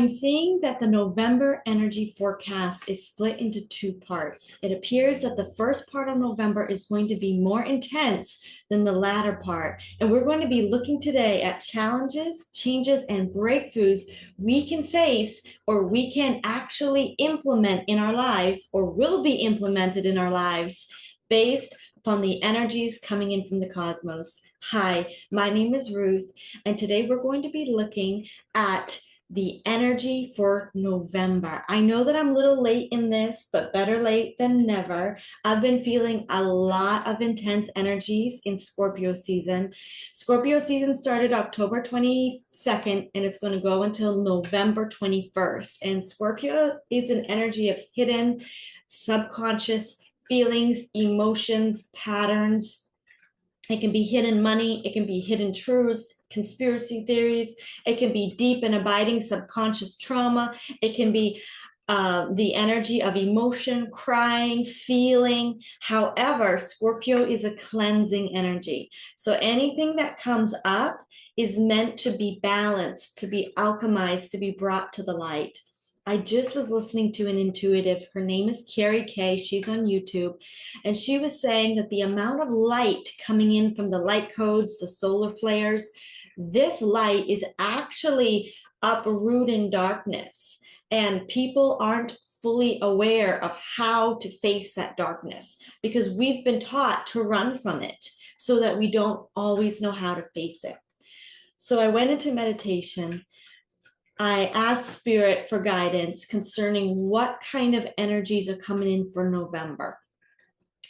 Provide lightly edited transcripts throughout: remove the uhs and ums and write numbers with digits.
I'm seeing that the November energy forecast is split into two parts. It appears that the first part of November is going to be more intense than the latter part. And we're going to be looking today at challenges, changes, and breakthroughs we can face or we can actually implement in our lives or will be implemented in our lives based upon the energies coming in from the cosmos. Hi, my name is Ruth, and today we're going to be looking at the energy for November. I know that I'm a little late in this, but better late than never. I've been feeling a lot of intense energies in Scorpio season. Scorpio season started October 22nd, and it's going to go until November 21st. And Scorpio is an energy of hidden, subconscious feelings, emotions, patterns. It can be hidden money. It can be hidden truths, conspiracy theories. It can be deep and abiding subconscious trauma. It can be the energy of emotion, crying, feeling. However, Scorpio is a cleansing energy. So anything that comes up is meant to be balanced, to be alchemized, to be brought to the light. I just was listening to an intuitive. Her name is Carrie Kay. She's on YouTube. And she was saying that the amount of light coming in from the light codes, the solar flares, this light is actually uprooting darkness. And people aren't fully aware of how to face that darkness because we've been taught to run from it so that we don't always know how to face it. So I went into meditation. I asked Spirit for guidance concerning what kind of energies are coming in for November.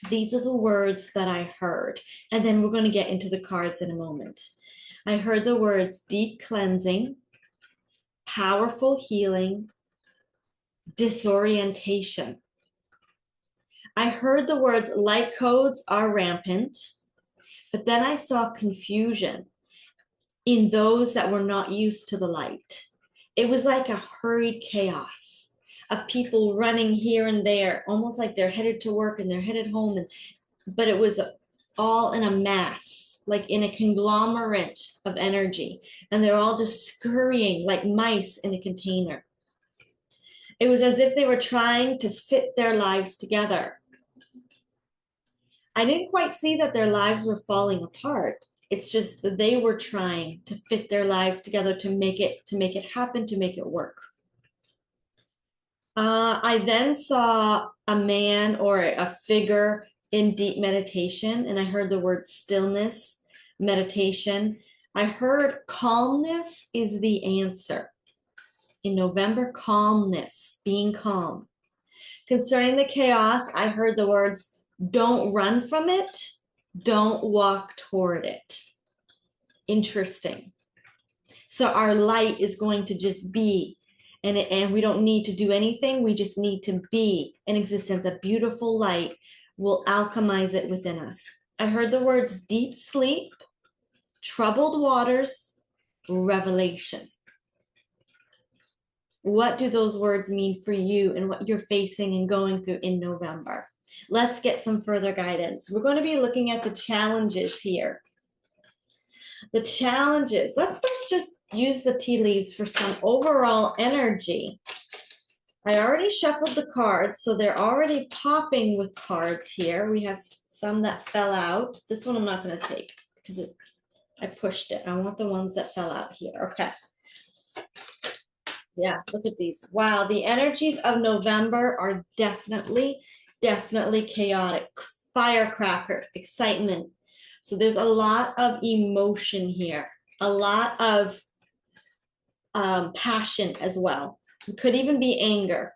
These are the words that I heard, and then we're going to get into the cards in a moment. I heard the words deep cleansing, powerful healing, disorientation. I heard the words light codes are rampant, but then I saw confusion in those that were not used to the light. It was like a hurried chaos of people running here and there, almost like they're headed to work and they're headed home. But it was all in a mass, like in a conglomerate of energy. And they're all just scurrying like mice in a container. It was as if they were trying to fit their lives together. I didn't quite see that their lives were falling apart. It's just that they were trying to fit their lives together to make it happen, to make it work. I then saw a man or a figure in deep meditation, and I heard the word stillness, meditation. I heard calmness is the answer. In November, calmness, being calm. Concerning the chaos, I heard the words, don't run from it. Don't walk toward it. Interesting. So our light is going to just be, and we don't need to do anything. We just need to be in existence. A beautiful light will alchemize it within us. I heard the words deep sleep, troubled waters, revelation. What do those words mean for you and what you're facing and going through in November? Let's get some further guidance. We're going to be looking at the challenges here. The challenges. Let's first just use the tea leaves for some overall energy. I already shuffled the cards, so they're already popping with cards here. We have some that fell out. This one I'm not going to take because I pushed it. I want the ones that fell out here. Okay. Yeah, look at these. Wow, the energies of November are definitely chaotic. Firecracker, excitement. So there's a lot of emotion here, a lot of passion as well. It could even be anger.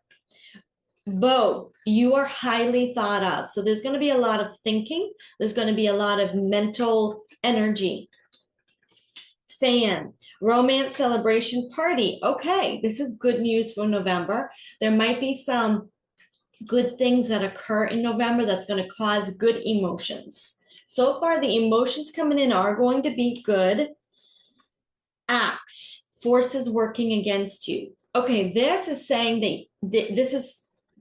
Bo, you are highly thought of. So there's going to be a lot of thinking. There's going to be a lot of mental energy. Fan, romance, celebration, party. Okay, this is good news for November. There might be some good things that occur in November that's going to cause good emotions. So far, the emotions coming in are going to be good. Acts, forces working against you. Okay, this is saying that this is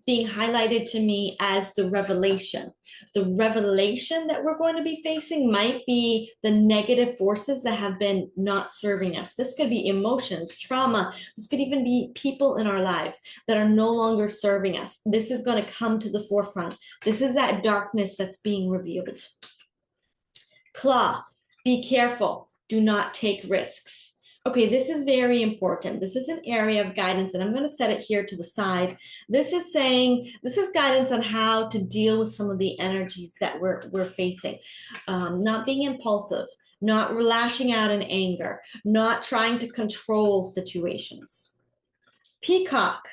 being highlighted to me as the revelation. The revelation that we're going to be facing might be the negative forces that have been not serving us. This could be emotions, trauma. This could even be people in our lives that are no longer serving us. This is going to come to the forefront. This is that darkness that's being revealed. Claw, be careful. Do not take risks. Okay, this is very important. This is an area of guidance, and I'm going to set it here to the side. This is guidance on how to deal with some of the energies that we're facing. Not being impulsive, not lashing out in anger, not trying to control situations. Peacock,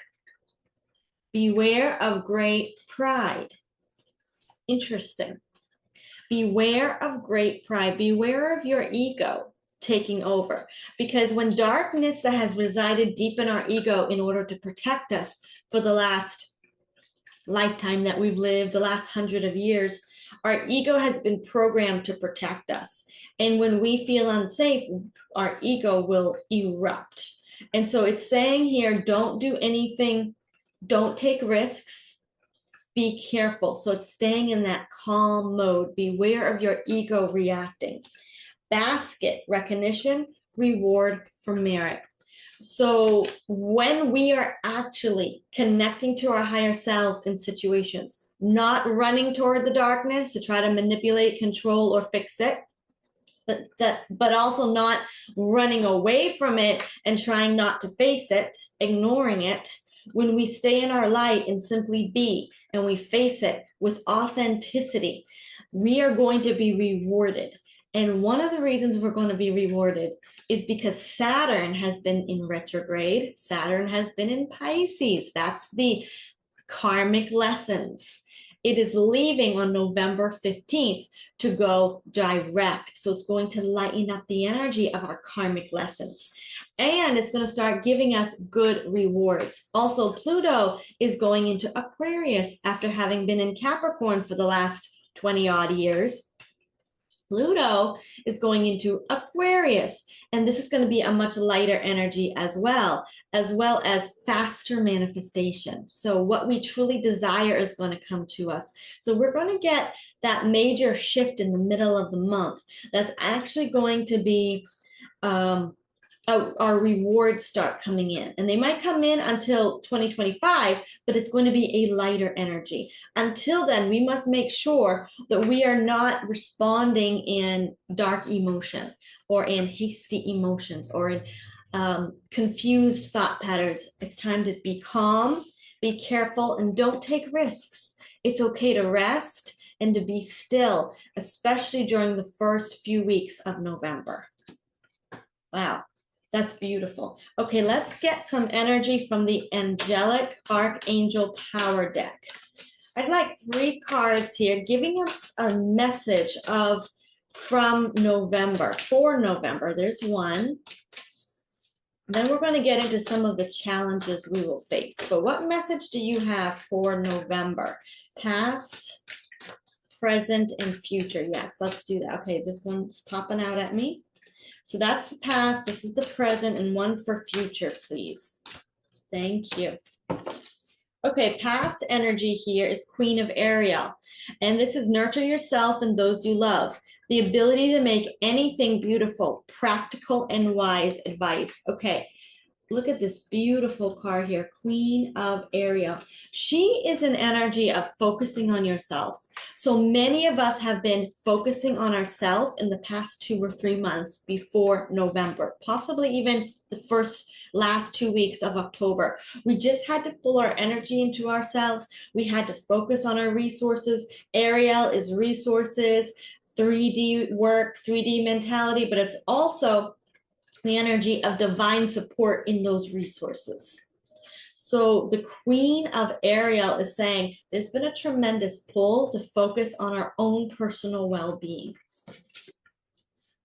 beware of great pride. Interesting. Beware of great pride. Beware of your ego taking over, because when darkness that has resided deep in our ego in order to protect us for the last lifetime that we've lived, the last 100 of years, our ego has been programmed to protect us. And when we feel unsafe, our ego will erupt. And so it's saying here, don't do anything, don't take risks, be careful. So it's staying in that calm mode. Beware of your ego reacting. Basket, recognition, reward for merit. So when we are actually connecting to our higher selves in situations, not running toward the darkness to try to manipulate, control, or fix it, but also not running away from it and trying not to face it, ignoring it. When we stay in our light and simply be, and we face it with authenticity, we are going to be rewarded. And one of the reasons we're going to be rewarded is because Saturn has been in retrograde. Saturn has been in Pisces. That's the karmic lessons. It is leaving on November 15th to go direct. So it's going to lighten up the energy of our karmic lessons. And it's going to start giving us good rewards. Also, Pluto is going into Aquarius after having been in Capricorn for the last 20 odd years. Pluto is going into Aquarius, and this is going to be a much lighter energy as well as faster manifestation. So what we truly desire is going to come to us. So we're going to get that major shift in the middle of the month. That's actually going to be our rewards start coming in, and they might come in until 2025, but it's going to be a lighter energy. Until then, we must make sure that we are not responding in dark emotion or in hasty emotions or in confused thought patterns. It's time to be calm, be careful, and don't take risks. It's okay to rest and to be still, especially during the first few weeks of November. Wow. That's beautiful. Okay, let's get some energy from the Angelic Archangel Power Deck. I'd like 3 cards here giving us a message from November, for November. There's one. Then we're going to get into some of the challenges we will face. But what message do you have for November? Past, present, and future. Yes, let's do that. Okay, this one's popping out at me. So that's the past, this is the present, and one for future, please. Thank you. Okay, past energy here is Queen of Ariel. And this is nurture yourself and those you love. The ability to make anything beautiful, practical, and wise advice. Okay, look at this beautiful card here, Queen of Ariel. She is an energy of focusing on yourself. So many of us have been focusing on ourselves in the past 2 or 3 months before November, possibly even the last 2 weeks of October. We just had to pull our energy into ourselves. We had to focus on our resources. Ariel is resources, 3D work, 3D mentality, but it's also the energy of divine support in those resources. So the Queen of Ariel is saying there's been a tremendous pull to focus on our own personal well-being.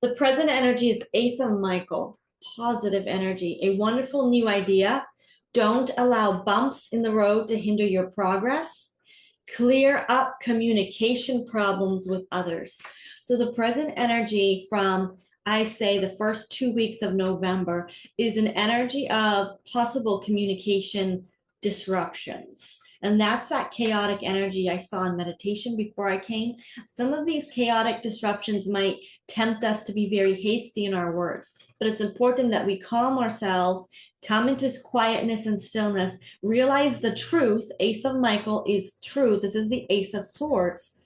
The present energy is Ace of Michael, positive energy, a wonderful new idea. Don't allow bumps in the road to hinder your progress. Clear up communication problems with others. So the present energy from, I say, the first 2 weeks of November is an energy of possible communication disruptions. And that's that chaotic energy I saw in meditation before I came. Some of these chaotic disruptions might tempt us to be very hasty in our words, but it's important that we calm ourselves, come into quietness and stillness, realize the truth. Ace of Michael is truth. This is the Ace of Swords.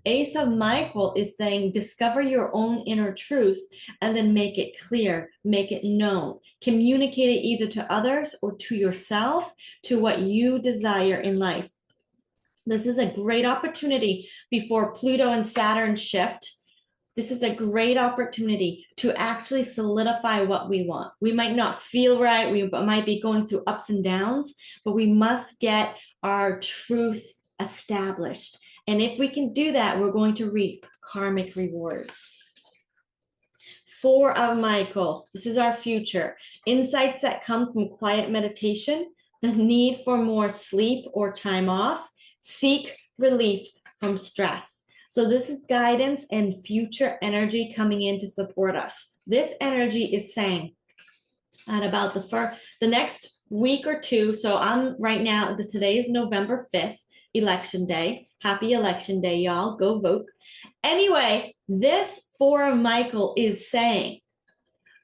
Ace of Michael is saying, discover your own inner truth and then make it clear, make it known, communicate it either to others or to yourself, to what you desire in life. This is a great opportunity before Pluto and Saturn shift. This is a great opportunity to actually solidify what we want. We might not feel right, we might be going through ups and downs, but we must get our truth established. And if we can do that, we're going to reap karmic rewards. Four of Michael, this is our future. Insights that come from quiet meditation, the need for more sleep or time off, seek relief from stress. So this is guidance and future energy coming in to support us. This energy is saying at about the next week or two, so I'm right now, today is November 5th, election day. Happy election day, y'all. Go vote. Anyway, this Four of Michael is saying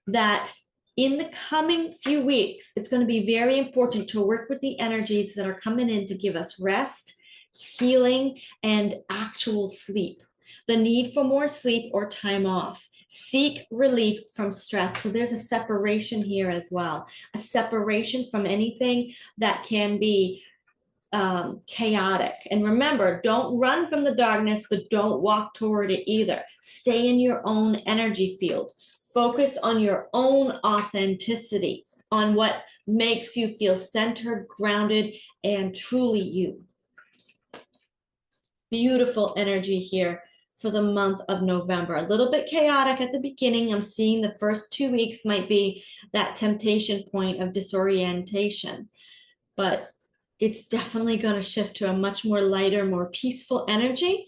that in the coming few weeks, it's going to be very important to work with the energies that are coming in to give us rest, healing, and actual sleep. The need for more sleep or time off. Seek relief from stress. So there's a separation here as well. A separation from anything that can be chaotic. And remember, don't run from the darkness, but don't walk toward it either. Stay in your own energy field. Focus on your own authenticity, on what makes you feel centered, grounded, and truly you. Beautiful energy here for the month of November. A little bit chaotic at the beginning. I'm seeing the first 2 weeks might be that temptation point of disorientation, but it's definitely going to shift to a much more lighter, more peaceful energy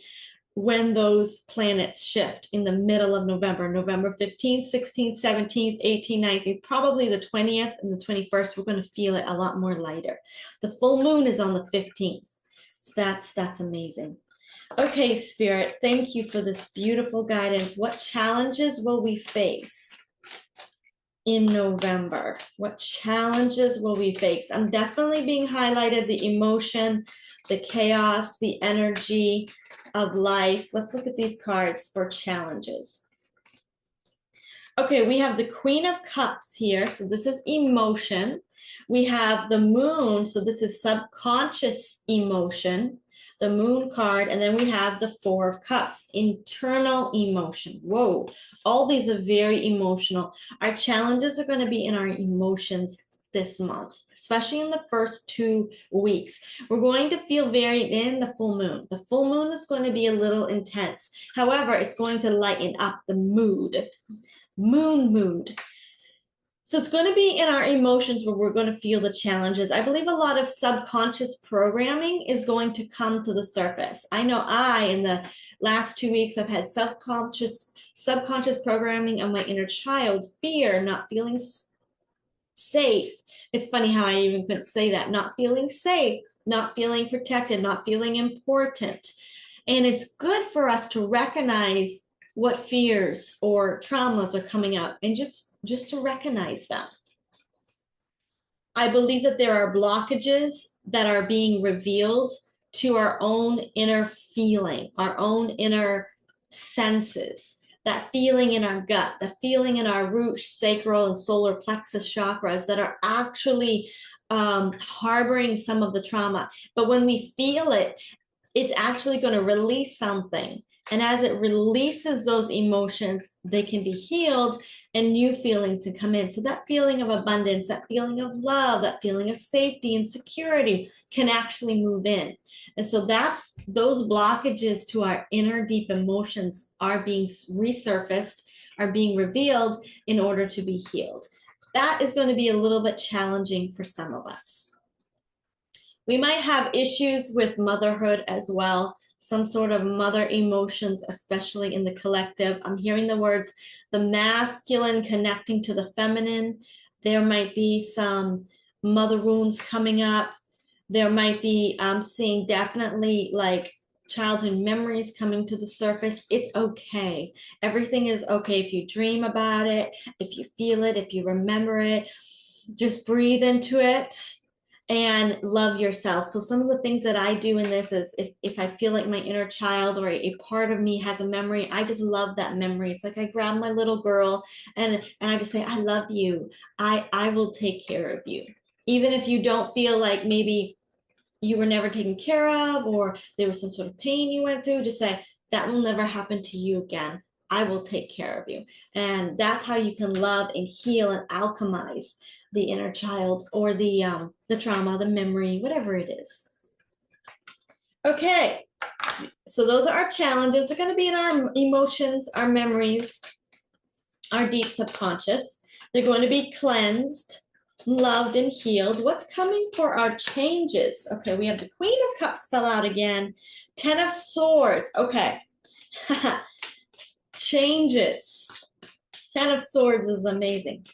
when those planets shift in the middle of November, November 15th, 16th, 17th, 18th, 19th, probably the 20th and the 21st, we're going to feel it a lot more lighter. The full moon is on the 15th. So that's amazing. Okay, Spirit, thank you for this beautiful guidance. What challenges will we face in November? What challenges will we face? I'm definitely being highlighted the emotion, the chaos, the energy of life. Let's look at these cards for challenges. Okay, we have the Queen of Cups here. So this is emotion. We have the Moon. So this is subconscious emotion, the Moon card. And then we have the Four of Cups, internal emotion. Whoa, all these are very emotional. Our challenges are going to be in our emotions this month, especially in the first 2 weeks. We're going to feel very in the full moon. The full moon is going to be a little intense. However, it's going to lighten up the mood. Mood. So it's going to be in our emotions where we're going to feel the challenges. I believe a lot of subconscious programming is going to come to the surface. I know in the last 2 weeks, I've had subconscious programming of my inner child, fear, not feeling safe. It's funny how I even couldn't say that. Not feeling safe, not feeling protected, not feeling important. And it's good for us to recognize what fears or traumas are coming up and just to recognize them. I believe that there are blockages that are being revealed to our own inner feeling, our own inner senses, that feeling in our gut, the feeling in our root, sacral, and solar plexus chakras that are actually harboring some of the trauma. But when we feel it, it's actually going to release something. And as it releases those emotions, they can be healed and new feelings can come in. So that feeling of abundance, that feeling of love, that feeling of safety and security can actually move in. And so those blockages to our inner deep emotions are being resurfaced, are being revealed in order to be healed. That is going to be a little bit challenging for some of us. We might have issues with motherhood as well. Some sort of mother emotions, especially in the collective. I'm hearing the words, the masculine connecting to the feminine. There might be some mother wounds coming up. There might be, I'm seeing definitely like childhood memories coming to the surface. It's okay. Everything is okay if you dream about it, if you feel it, if you remember it. Just breathe into it and love yourself. So some of the things that I do in this is if I feel like my inner child or a part of me has a memory, I just love that memory. It's like I grab my little girl and I just say, I love you. I will take care of you. Even if you don't feel like maybe you were never taken care of or there was some sort of pain you went through, just say, that will never happen to you again. I will take care of you. And that's how you can love and heal and alchemize the inner child or the trauma, the memory, whatever it is. Okay, so those are our challenges. They're going to be in our emotions, our memories, our deep subconscious. They're going to be cleansed, loved, and healed. What's coming for our changes? Okay, we have the Queen of Cups fell out again. 10 of Swords. Okay. Changes. 10 of Swords is amazing.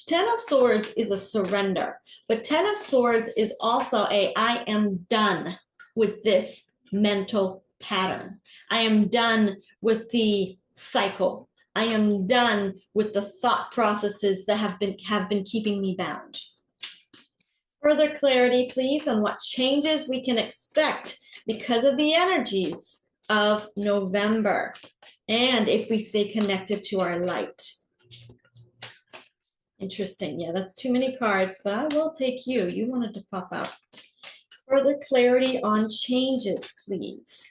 10 of Swords is a surrender, but 10 of Swords is also a I am done with this mental pattern. I am done with the cycle. I am done with the thought processes that have been keeping me bound. Further clarity, please, on what changes we can expect because of the energies of November, and if we stay connected to our light. Interesting. Yeah, that's too many cards, but I will take you. You wanted to pop out. Further clarity on changes, please.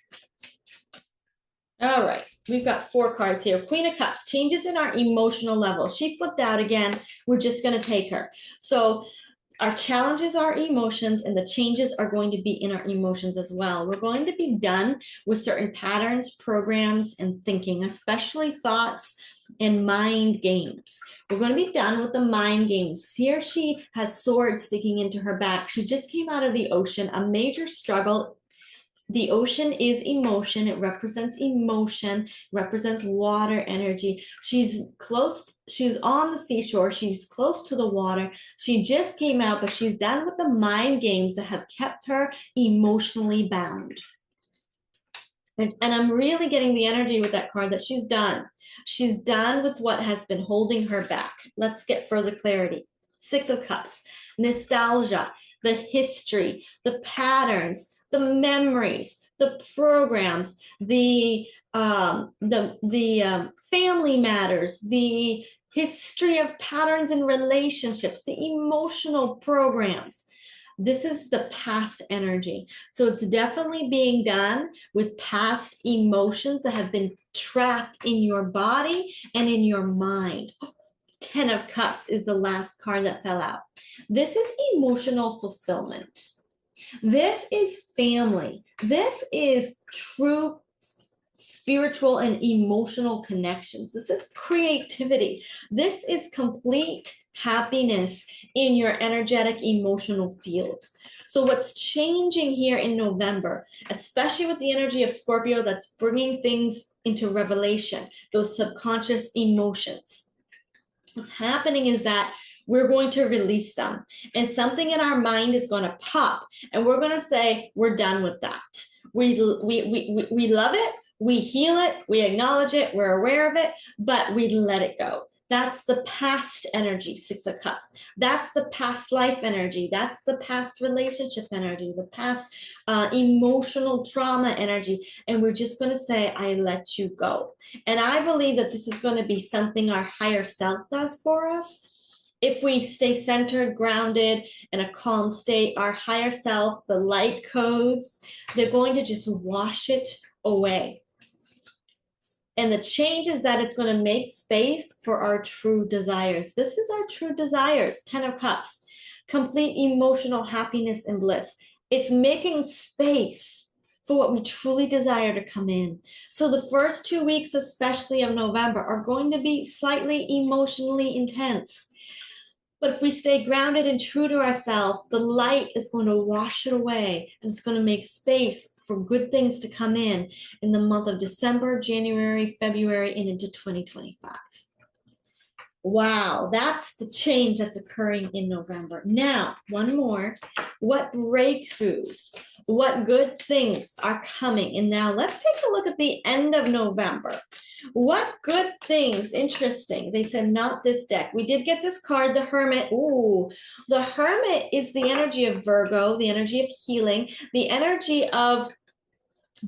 All right, we've got 4 cards here. Queen of Cups, changes in our emotional level. She flipped out again. We're just going to take her. So our challenges are emotions, and the changes are going to be in our emotions as well. We're going to be done with certain patterns, programs, and thinking, especially thoughts and mind games. We're going to be done with the mind games. Here she has swords sticking into her back. She just came out of the ocean, a major struggle. The ocean is emotion. It represents emotion, represents water energy. She's close. She's on the seashore. She's close to the water. She just came out, but she's done with the mind games that have kept her emotionally bound. And I'm really getting the energy with that card that she's done. She's done with what has been holding her back. Let's get further clarity. 6 of Cups, nostalgia, the history, the patterns, the memories, the programs, the family matters, the history of patterns and relationships, the emotional programs. This is the past energy. So it's definitely being done with past emotions that have been trapped in your body and in your mind. 10 of Cups is the last card that fell out. This is emotional fulfillment. This is family. This is true spiritual and emotional connections. This is creativity. This is complete happiness in your energetic emotional field. So what's changing here in November, especially with the energy of Scorpio that's bringing things into revelation, those subconscious emotions, what's happening is that we're going to release them, and something in our mind is going to pop, and we're going to say, we're done with that. We love it, we heal it, we acknowledge it, we're aware of it, but we let it go. That's the past energy, 6 of Cups. That's the past life energy. That's the past relationship energy, the past emotional trauma energy. And we're just going to say, I let you go. And I believe that this is going to be something our higher self does for us. If we stay centered, grounded, in a calm state, our higher self, the light codes, they're going to just wash it away. And the change is that it's going to make space for our true desires. This is our true desires, 10 of Cups, complete emotional happiness and bliss. It's making space for what we truly desire to come in. So the first 2 weeks, especially of November, are going to be slightly emotionally intense. But if we stay grounded and true to ourselves, the light is going to wash it away, and it's going to make space for good things to come in the month of December, January, February, and into 2025. Wow, that's the change that's occurring in November. Now, one more. What breakthroughs, what good things are coming? And now let's take a look at the end of November. What good things? Interesting. They said not this deck. We did get this card, the Hermit. Ooh, the Hermit is the energy of Virgo, the energy of healing, the energy of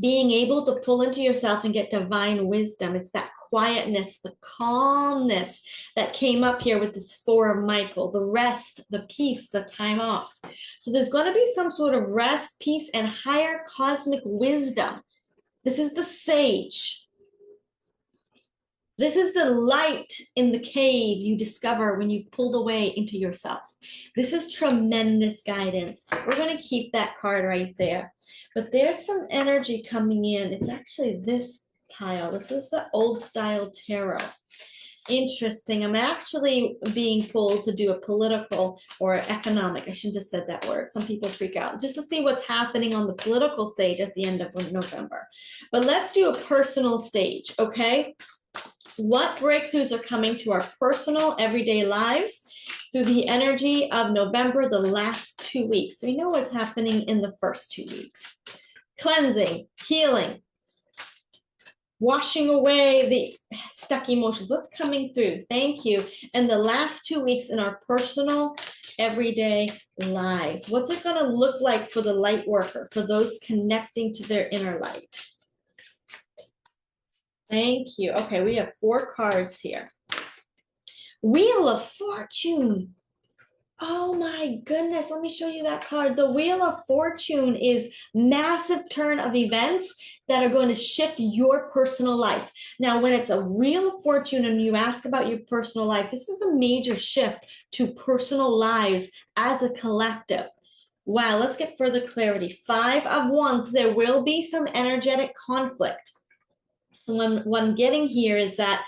being able to pull into yourself and get divine wisdom. It's that quietness, the calmness that came up here with this Four of Michael, the rest, the peace, the time off. So there's going to be some sort of rest, peace, and higher cosmic wisdom. This is the sage. This is the light in the cave you discover when you've pulled away into yourself. This is tremendous guidance. We're going to keep that card right there. But there's some energy coming in. It's actually this pile. This is the old style tarot. Interesting. I'm actually being pulled to do a political or economic. I shouldn't have said that word. Some people freak out. Just to see what's happening on the political stage at the end of November. But let's do a personal stage, okay? What breakthroughs are coming to our personal everyday lives through the energy of November, the last 2 weeks? So we know what's happening in the first 2 weeks. Cleansing, healing, washing away the stuck emotions. What's coming through? Thank you. And the last 2 weeks in our personal everyday lives. What's it going to look like for the light worker, for those connecting to their inner light? Thank you. Okay, we have 4 cards here. Wheel of Fortune. Oh my goodness, let me show you that card. The Wheel of Fortune is massive turn of events that are going to shift your personal life. Now, when it's a Wheel of Fortune and you ask about your personal life, this is a major shift to personal lives as a collective. Wow, let's get further clarity. 5 of Wands, there will be some energetic conflict. So what I'm getting here is that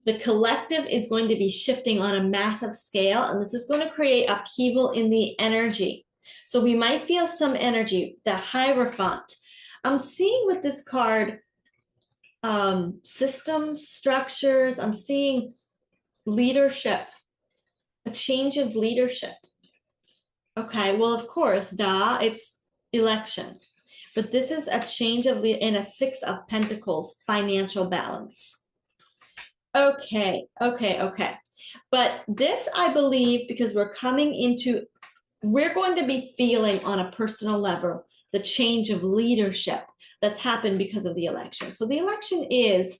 the collective is going to be shifting on a massive scale, and this is going to create upheaval in the energy. So we might feel some energy, the Hierophant. I'm seeing with this card systems, structures. I'm seeing leadership, a change of leadership. Okay, well, of course, it's election. But this is a change of in a 6 of Pentacles, financial balance. Okay. But this, I believe, because we're going to be feeling on a personal level the change of leadership that's happened because of the election. So the election is,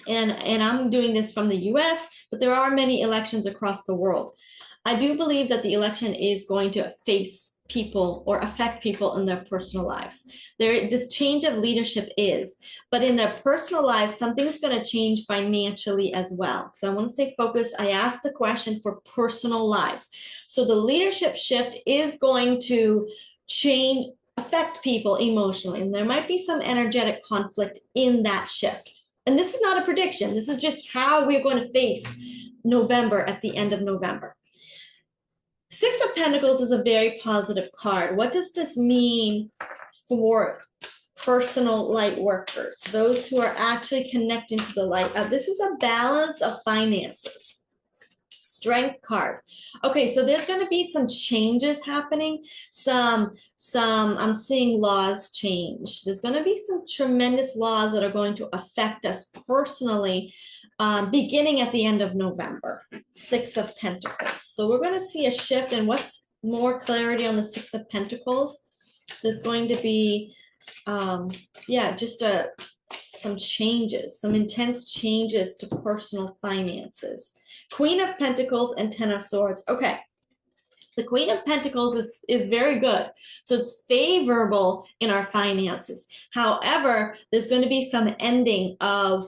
and I'm doing this from the US, but there are many elections across the world. I do believe that the election is going to face people or affect people in their personal lives. This change of leadership is, but in their personal lives, something's going to change financially as well. So I want to stay focused. I asked the question for personal lives. So the leadership shift is going to affect people emotionally, and there might be some energetic conflict in that shift. And this is not a prediction. This is just how we're going to face November at the end of November. 6 of Pentacles is a very positive card. What does this mean for personal light workers, those who are actually connecting to the light? This is a balance of finances. Strength card. Okay, so there's going to be some changes happening. I'm seeing laws change. There's going to be some tremendous laws that are going to affect us personally, beginning at the end of November. 6 of Pentacles. So we're going to see a shift. And what's more clarity on the 6 of Pentacles? There's going to be, some changes, some intense changes to personal finances. Queen of Pentacles and 10 of Swords. Okay. The Queen of Pentacles is very good. So it's favorable in our finances. However, there's going to be some ending of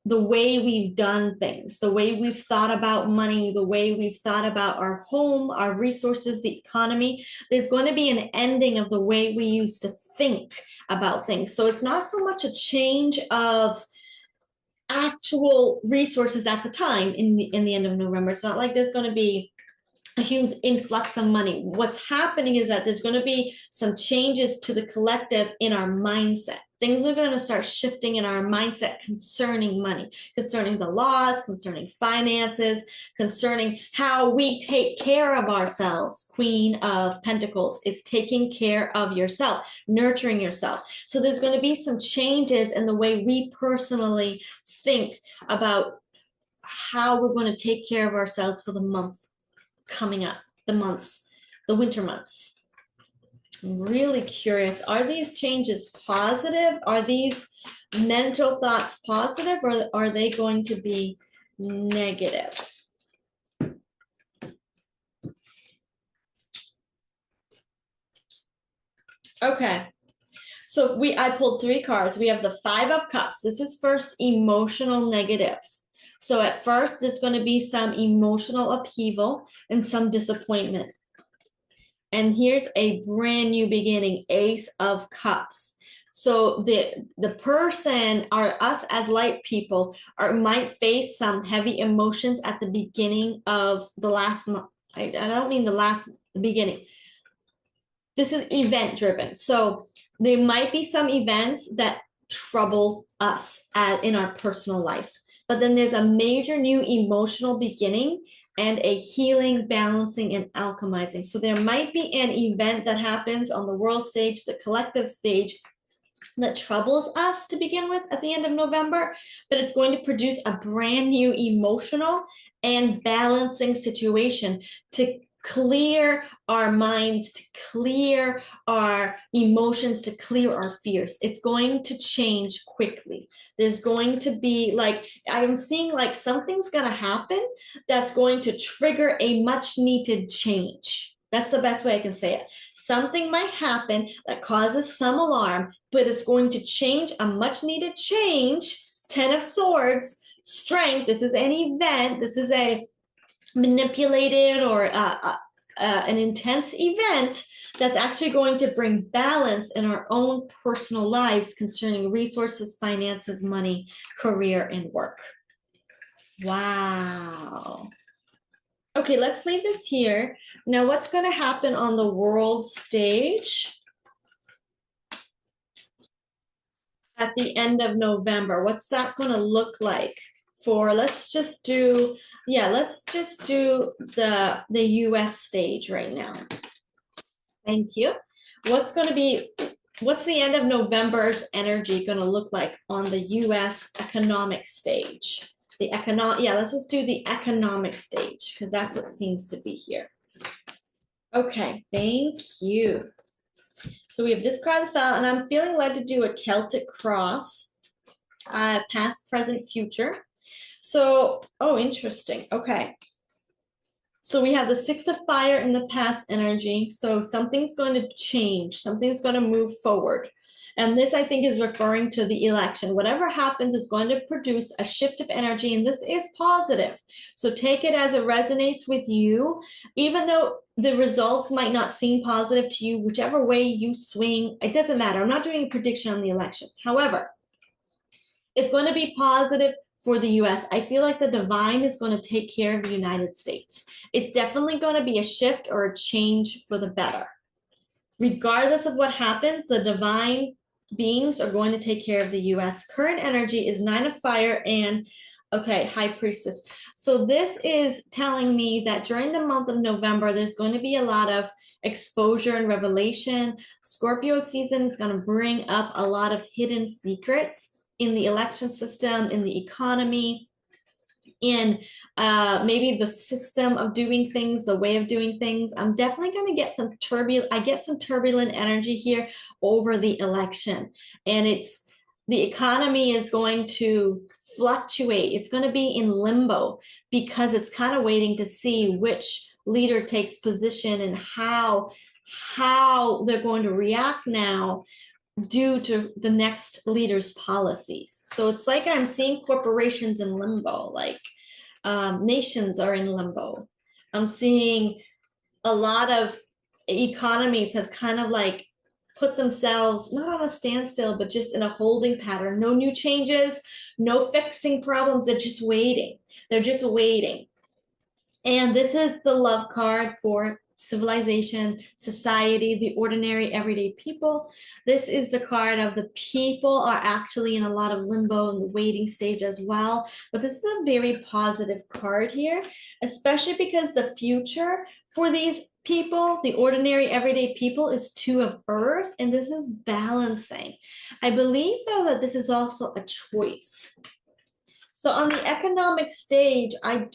the way we've done things, the way we've thought about money, the way we've thought about our home, our resources, the economy. There's going to be an ending of the way we used to think about things. So it's not so much a change of actual resources at the time in the end of November. It's not like there's going to be a huge influx of money. What's happening is that there's going to be some changes to the collective in our mindset. Things are going to start shifting in our mindset concerning money, concerning the laws, concerning finances, concerning how we take care of ourselves. Queen of Pentacles is taking care of yourself, nurturing yourself. So there's going to be some changes in the way we personally think about how we're going to take care of ourselves for the month coming up, the months, the winter months. I'm really curious. Are these changes positive? Are these mental thoughts positive, or are they going to be negative? Okay. So I pulled 3 cards. We have the 5 of Cups. This is first emotional negative. So at first, there's going to be some emotional upheaval and some disappointment. And here's a brand new beginning, Ace of Cups. So the person, or us as light people, might face some heavy emotions at the beginning of the last month. I don't mean the beginning. This is event driven. So there might be some events that trouble us in our personal life. But then there's a major new emotional beginning and a healing, balancing, and alchemizing. So there might be an event that happens on the world stage, the collective stage, that troubles us to begin with at the end of November, but it's going to produce a brand new emotional and balancing situation to clear our minds, to clear our emotions, to clear our fears. It's going to change quickly. There's going to be I'm seeing something's going to happen that's going to trigger a much needed change. That's the best way I can say it. Something might happen that causes some alarm, but it's going to change, a much needed change. 10 of Swords, strength. This is an event. This is a manipulated or an intense event that's actually going to bring balance in our own personal lives concerning resources, finances, money, career, and work. Wow. Okay, let's leave this here. Now, what's going to happen on the world stage at the end of November? What's that going to look like? Let's just do the US stage right now. Thank you. What's the end of November's energy going to look like on the US economic stage? Let's just do the economic stage, because that's what seems to be here. Okay, thank you. So we have this card that fell, and I'm feeling led to do a Celtic cross, past, present, future. So, interesting. Okay. So we have the 6 of Fire in the past energy. So something's going to change. Something's going to move forward. And this, I think, is referring to the election. Whatever happens is going to produce a shift of energy, and this is positive. So take it as it resonates with you. Even though the results might not seem positive to you, whichever way you swing, it doesn't matter. I'm not doing a prediction on the election. However, it's going to be positive for the US. I feel like the divine is going to take care of the United States. It's definitely going to be a shift or a change for the better. Regardless of what happens, the divine beings are going to take care of the US. Current energy is 9 of Fire and, High Priestess. So this is telling me that during the month of November, there's going to be a lot of exposure and revelation. Scorpio season is going to bring up a lot of hidden secrets in the election system, in the economy, in maybe the system of doing things, the way of doing things. I'm definitely going to get some turbulent energy here over the election. And the economy is going to fluctuate. It's going to be in limbo because it's kind of waiting to see which leader takes position and how they're going to react now due to the next leader's policies. So it's like I'm seeing corporations in limbo, nations are in limbo. I'm seeing a lot of economies have kind of put themselves not on a standstill, but just in a holding pattern. No new changes, no fixing problems. They're just waiting. And this is the Love card for civilization, society, the ordinary, everyday people. This is the card of the people are actually in a lot of limbo and the waiting stage as well. But this is a very positive card here, especially because the future for these people, the ordinary, everyday people, is Two of Earth, and this is balancing. I believe, though, that this is also a choice. So on the economic stage, I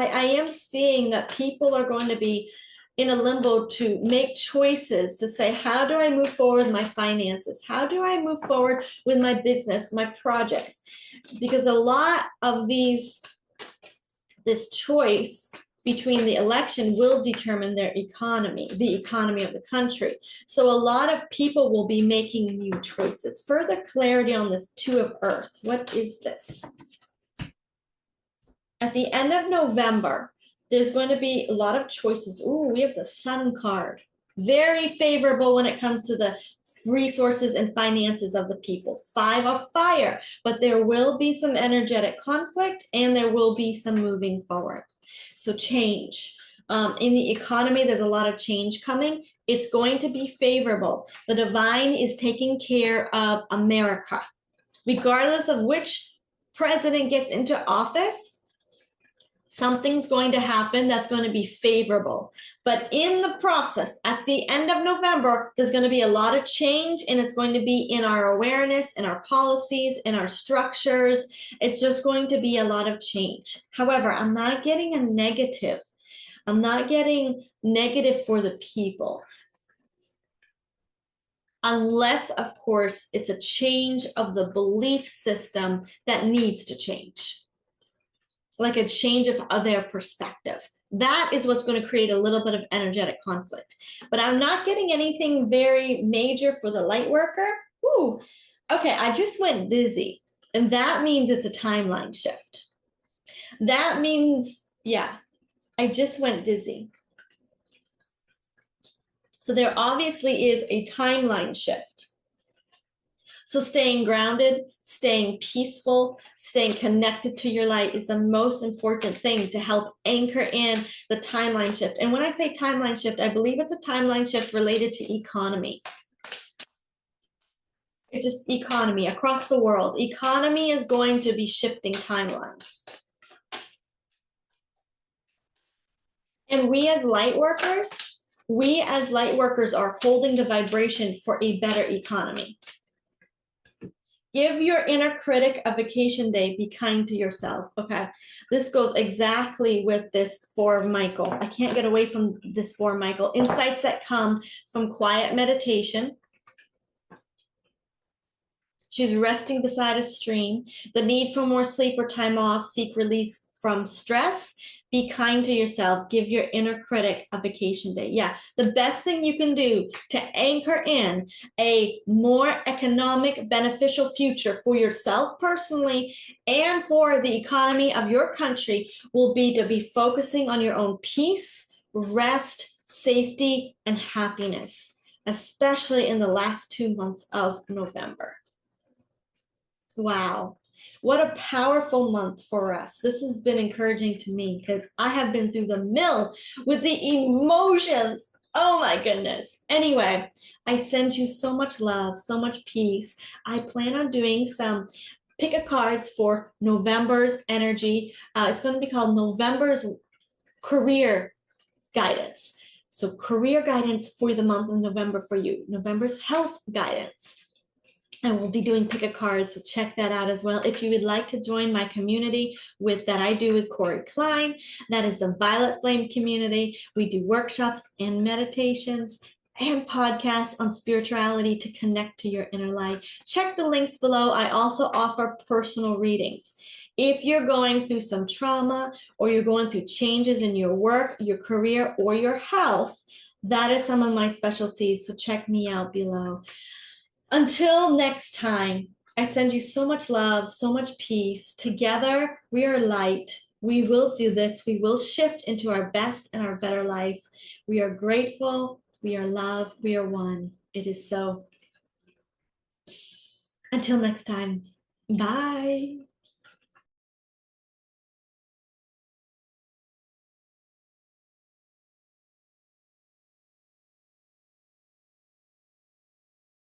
am seeing that people are going to be in a limbo to make choices to say, how do I move forward with my finances? How do I move forward with my business, my projects? Because a lot of this choice between the election will determine their economy, the economy of the country. So a lot of people will be making new choices. Further clarity on this Two of Earth. What is this? At the end of November, there's going to be a lot of choices. Ooh, we have the Sun card. Very favorable when it comes to the resources and finances of the people. Five of Fire, but there will be some energetic conflict and there will be some moving forward. So change. In the economy, there's a lot of change coming. It's going to be favorable. The divine is taking care of America. Regardless of which president gets into office, something's going to happen that's going to be favorable. But in the process, at the end of November, there's going to be a lot of change, and it's going to be in our awareness, in our policies, in our structures. It's just going to be a lot of change. However, I'm not getting a negative. I'm not getting negative for the people. Unless, of course, it's a change of the belief system that needs to change. Like a change of their perspective. That is what's going to create a little bit of energetic conflict. But I'm not getting anything very major for the light worker. Ooh, okay, I just went dizzy. And that means it's a timeline shift. That means, yeah, I just went dizzy. So there obviously is a timeline shift. So staying grounded, staying peaceful, staying connected to your light is the most important thing to help anchor in the timeline shift. And when I say timeline shift, I believe it's a timeline shift related to economy. It's just economy across the world. Economy is going to be shifting timelines. And we as light workers are holding the vibration for a better economy. Give your inner critic a vacation day. Be kind to yourself. Okay, this goes exactly with this for Michael. I can't get away from this for Michael. Insights that come from quiet meditation. She's resting beside a stream. The need for more sleep or time off. Seek release from stress. Be kind to yourself. Give your inner critic a vacation day. Yeah, the best thing you can do to anchor in a more economic, beneficial future for yourself personally and for the economy of your country will be to be focusing on your own peace, rest, safety, and happiness, especially in the last 2 months of November. Wow. What a powerful month for us. This has been encouraging to me because I have been through the mill with the emotions. Oh my goodness. Anyway, I send you so much love, so much peace. I plan on doing some pick a cards for November's energy. It's going to be called November's career guidance. So career guidance for the month of November for you. November's health guidance. And we'll be doing pick a card, so check that out as well. If you would like to join my community that I do with Corey Klein, that is the Violet Flame community. We do workshops and meditations and podcasts on spirituality to connect to your inner light. Check the links below. I also offer personal readings. If you're going through some trauma or you're going through changes in your work, your career, or your health, that is some of my specialties, so check me out below. Until next time, I send you so much love, so much peace. Together, we are light. We will do this. We will shift into our best and our better life. We are grateful. We are love. We are one. It is so. Until next time, bye.